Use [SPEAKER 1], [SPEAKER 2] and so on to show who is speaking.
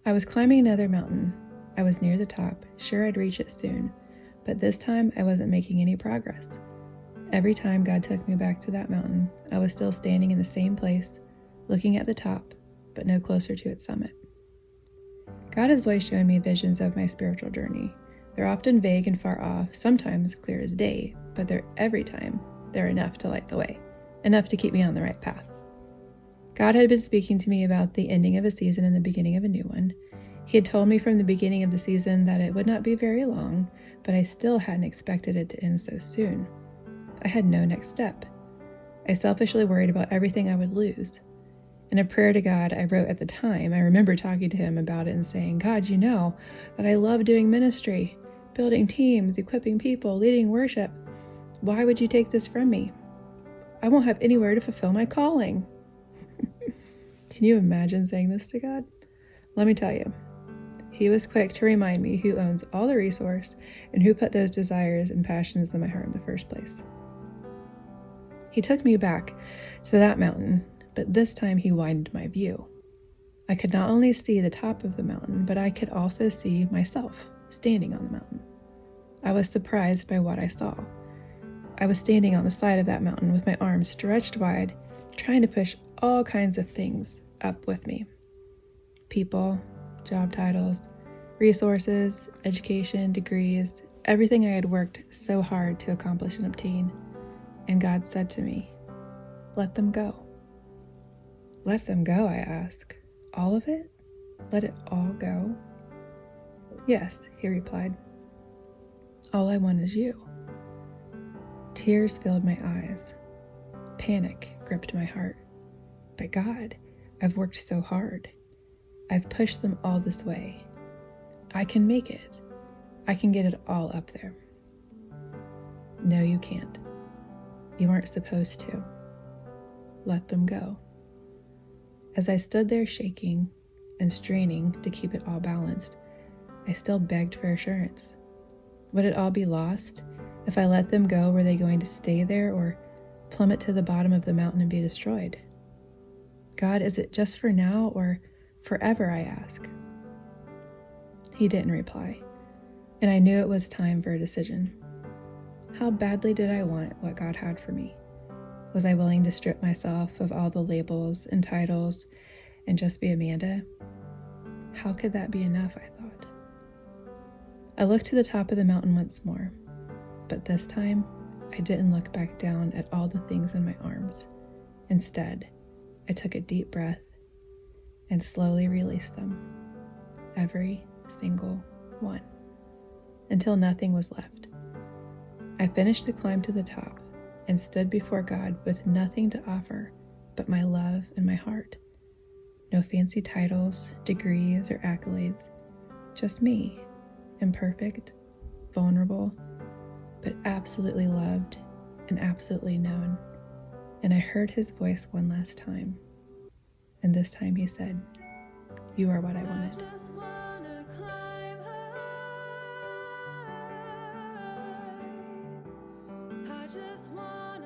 [SPEAKER 1] I was climbing another mountain. I was near the top, sure I'd reach it soon, but this time I wasn't making any progress. Every time God took me back to that mountain, I was still standing in the same place, looking at the top, but no closer to its summit. God has always shown me visions of my spiritual journey. They're often vague and far off, sometimes clear as day, but every time they're enough to light the way, enough to keep me on the right path. God had been speaking to me about the ending of a season and the beginning of a new one. He had told me from the beginning of the season that it would not be very long, but I still hadn't expected it to end so soon. I had no next step. I selfishly worried about everything I would lose. In a prayer to God I wrote at the time, I remember talking to him about it and saying, God, you know that I love doing ministry, building teams, equipping people, leading worship. Why would you take this from me? I won't have anywhere to fulfill my calling. Can you imagine saying this to God? Let me tell you, he was quick to remind me who owns all the resource and who put those desires and passions in my heart in the first place. He took me back to that mountain, but this time he widened my view. I could not only see the top of the mountain, but I could also see myself standing on the mountain. I was surprised by what I saw. I was standing on the side of that mountain with my arms stretched wide, trying to push all kinds of things up with me. People, job titles, resources, education, degrees, everything I had worked so hard to accomplish and obtain. And God said to me, let them go. Let them go, I asked. All of it? Let it all go? Yes, he replied. All I want is you. Tears filled my eyes. Panic gripped my heart. But God, I've worked so hard. I've pushed them all this way. I can make it. I can get it all up there. No, you can't. You aren't supposed to. Let them go. As I stood there shaking and straining to keep it all balanced, I still begged for assurance. Would it all be lost? If I let them go, were they going to stay there or plummet to the bottom of the mountain and be destroyed? God, is it just for now or forever, I ask? He didn't reply, and I knew it was time for a decision. How badly did I want what God had for me? Was I willing to strip myself of all the labels and titles and just be Amanda? How could that be enough, I thought. I looked to the top of the mountain once more, but this time I didn't look back down at all the things in my arms. Instead, I took a deep breath and slowly released them, every single one, until nothing was left. I finished the climb to the top and stood before God with nothing to offer but my love and my heart. No fancy titles, degrees, or accolades, just me, imperfect, vulnerable, but absolutely loved and absolutely known. And I heard his voice one last time. And this time he said, you are what I wanted.
[SPEAKER 2] I just wanna climb high. I just wanna